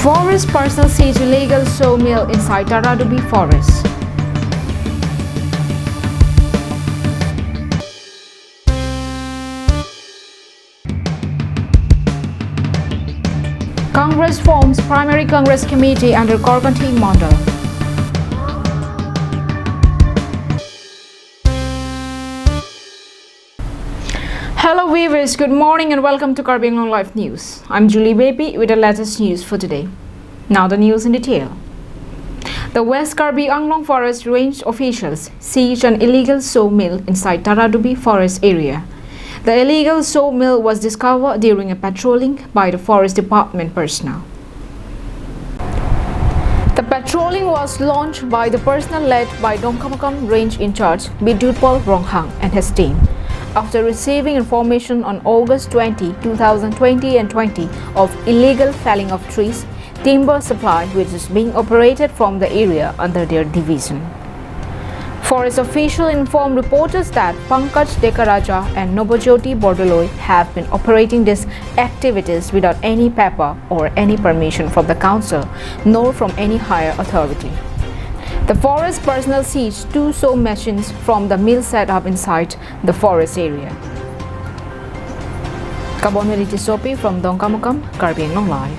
Forest parcel seized illegal sawmill inside Taradubi Forest. Congress forms primary Congress committee under Korkanti Mandal. Hello viewers, good morning and welcome to Karbi Anglong Live News. I'm Julie Baby with the latest news for today. Now the news in detail. The West Karbi Anglong Forest Range officials seized an illegal sawmill inside Taradubi Forest area. The illegal sawmill was discovered during a patrolling by the Forest Department personnel. The patrolling was launched by the personnel led by Dongkamakam Range in charge Bidutpal Ronghang and his team, after receiving information on August 20, 2020 and 20 of illegal felling of trees, timber supply which is being operated from the area under their division. Forest officials informed reporters that Pankaj Dekaraja and Nobojyoti Bordoloi have been operating these activities without any paper or any permission from the council nor from any higher authority. The forest personnel seized 2 saw machines from the mill set up inside the forest area. Kaboneliti Sopi from Dongkamakam, Karbi Anglong Live.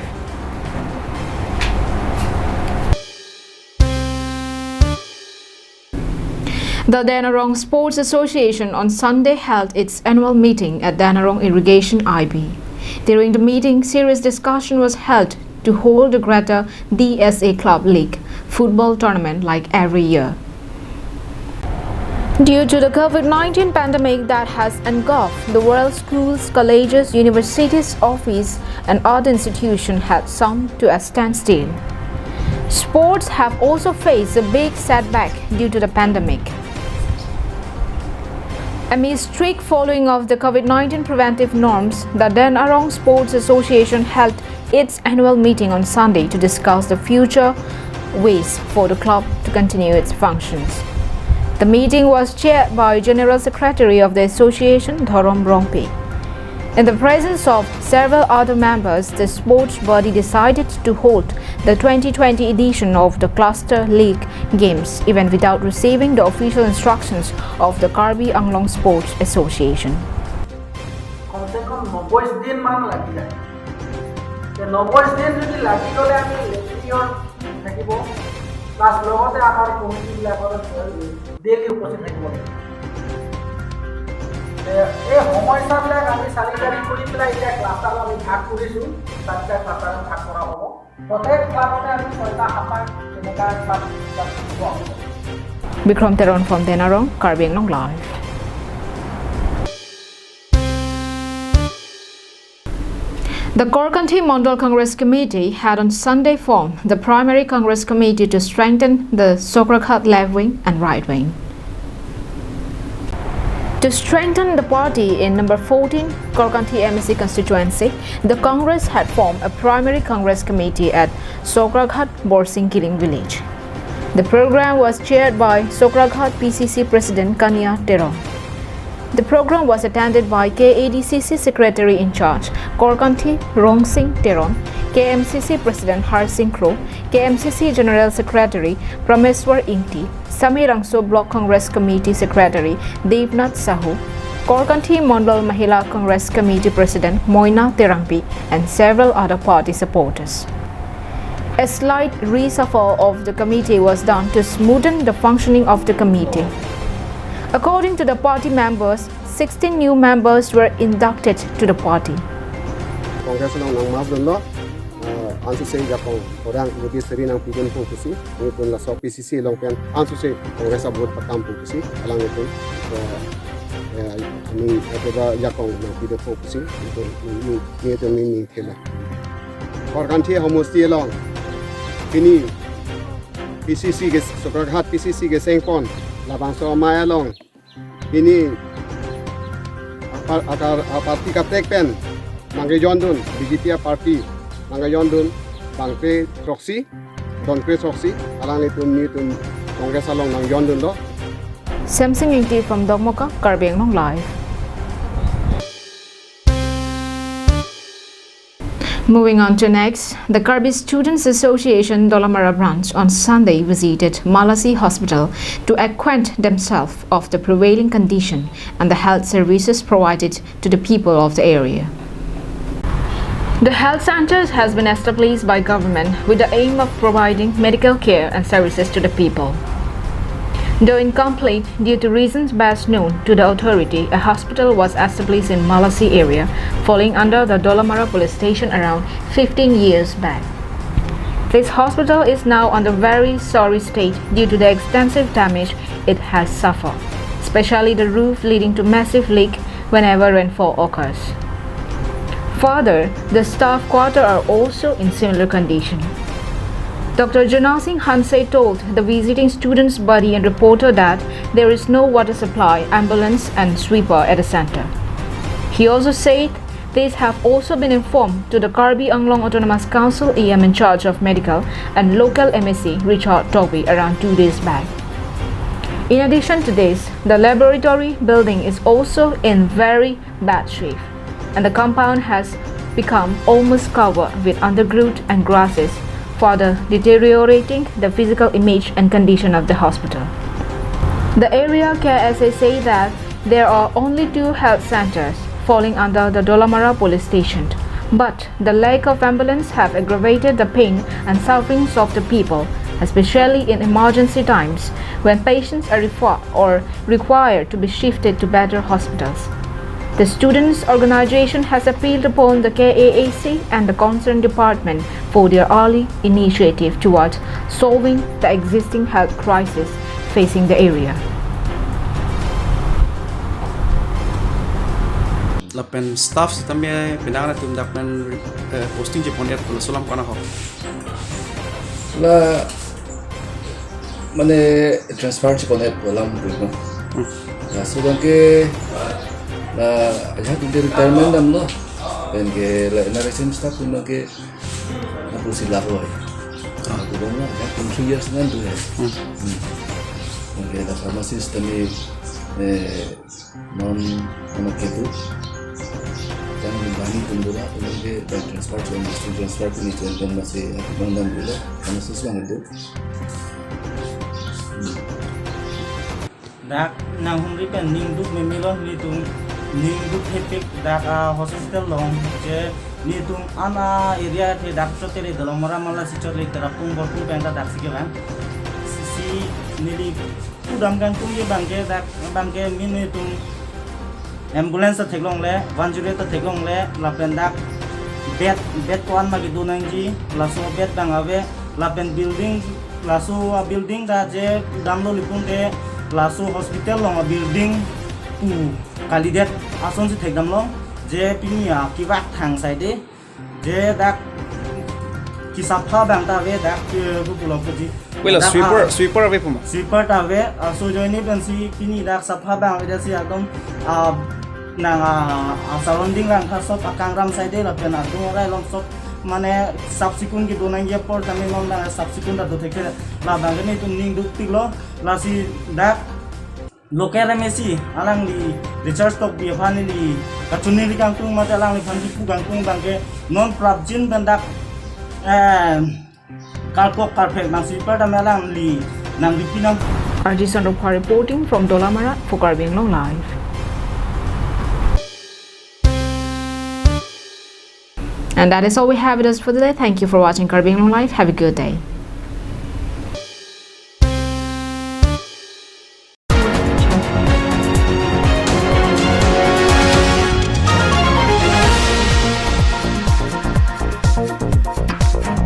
The Danarong Sports Association on Sunday held its annual meeting at Danarong Irrigation IB. During the meeting, serious discussion was held to hold the Greater DSA Club League football tournament like every year. Due to the COVID-19 pandemic that has engulfed the world, schools, colleges, universities, offices and other institutions had come to a standstill. Sports have also faced a big setback due to the pandemic. Amid strict following of the COVID-19 preventive norms, the Danarong Sports Association held its annual meeting on Sunday to discuss the future ways for the club to continue its functions. The meeting was chaired by General Secretary of the Association, Dharom Rongpi. In the presence of several other members, the sports body decided to hold the 2020 edition of the Cluster League Games even without receiving the official instructions of the Karbi Anglong Sports Association. Bikram Teron from Danarong, Karbi Anglong Live. The Korkanti Mandal Congress Committee had on Sunday formed the primary Congress Committee to strengthen the Sokraghat left wing and right wing. To strengthen the party in number 14 Korkanti MSC constituency, the Congress had formed a primary Congress committee at Sokraghat Borsing Kiling village. The program was chaired by Sokraghat PCC President Kanya Teron. The program was attended by KADCC Secretary in charge Korkanti Rong Singh Teron, KMCC President Har Singh Kro, KMCC General Secretary Prameswar Ingti, Samirangso Block Congress Committee Secretary Devnath Sahu, Korkanti Mandal Mahila Congress Committee President Moina Terangpi, and several other party supporters. A slight reshuffle of the committee was done to smoothen the functioning of the committee. According to the party members, 16 new members were inducted to the party. Congress nang mabdon ansu se japong orang lebih sering nang pidun fokusi pun la so PCC long pen ansu se Congress abot patam fokusi alang itu ni ada japong nang pidun fokusi itu ni itu ni thela Korkanti homosti long ini PCC ke Sokraghat PCC ke sengpon labang so maya long ini akar parti ka pen Mangge Jondun, BJP Party, Mangge Jondun, Bangpe Troxy, Donpe Troxy, alang itu ni itu Congress along Mangge Jondun lo. Samsung Ingti from Dongmoka, Karbi Anglong Live. Moving on to next, the Karbi Students Association Dolamara branch on Sunday visited Malasi Hospital to acquaint themselves of the prevailing condition and the health services provided to the people of the area. The health center has been established by government with the aim of providing medical care and services to the people. Though incomplete due to reasons best known to the authority, a hospital was established in Malasi area, falling under the Dolamara police station around 15 years back. This hospital is now on the very sorry state due to the extensive damage it has suffered, especially the roof leading to massive leak whenever rainfall occurs. Further, the staff quarters are also in similar condition. Dr. Janal Singh Hanse told the visiting student's body and reporter that there is no water supply, ambulance and sweeper at the center. He also said these have also been informed to the Karbi Anglong Autonomous Council EM in charge of medical and local MSc Richard Toby around 2 days back. In addition to this, the laboratory building is also in very bad shape and the compound has become almost covered with undergrowth and grasses, further deteriorating the physical image and condition of the hospital. The area care SA say that there are only 2 health centers falling under the Dolamara police station, but the lack of ambulance have aggravated the pain and sufferings of the people, especially in emergency times when patients are required to be shifted to better hospitals. The students' organization has appealed upon the KAAC and the concerned department for their early initiative towards solving the existing health crisis facing the area. Lapen staff sitamnya pindahan tim dapen posting Japonia kalau sulam kana ho. La mane transfer Japonia pulang dulu. La sudah ke la ya tu retirement dam lo. Dan ke la narration staff pun ke aku silah lo. Aku dah nak ya 3 years nan tu ya. Mungkin ada pharmacist kami non ketu. Yang membani tundura ulange dan transfer ini contoh masih bandan dulu karena sesuatu itu. Dak nang humri pen ningduk memilon nitung ningduk hepik dak hospital long je nitung ana area te dak sotere dalam mara si chorle terapung borpung penda dak sigelan si nili udam kan tung ye bangke min nitung ambulance theklong le 108 theklong le lapen dak bed tuan magi dunangji laso bed bangawe lapen building laso building da je damlo lipung de laso hospital long building tu kalidet ason si thekdam long je pinia kiwak thang side je dak kisapha bangta we dak bupulo puji Wela sweeper ave puma. sweeper ta we so joini pensi pini dak sapha bang we si akam nang surrounding lang khasop akangram side la pena tu rai long sop mane subsequent ki donang ye por tami mom na subsequent da theke la bangani tu ning duk tiklo la si dak local mesi alang li research tok bi phani li kachuni li kang tung ma alang li phani pu gang tung bangke non prabjin bandak kalkok karpet nang si per tami alang li nang dipinam RG Sandropa reporting from Dolamara for Karbi Anglong Live. And that is all we have with us for today. Thank you for watching Karbi Anglong Live. Have a good day.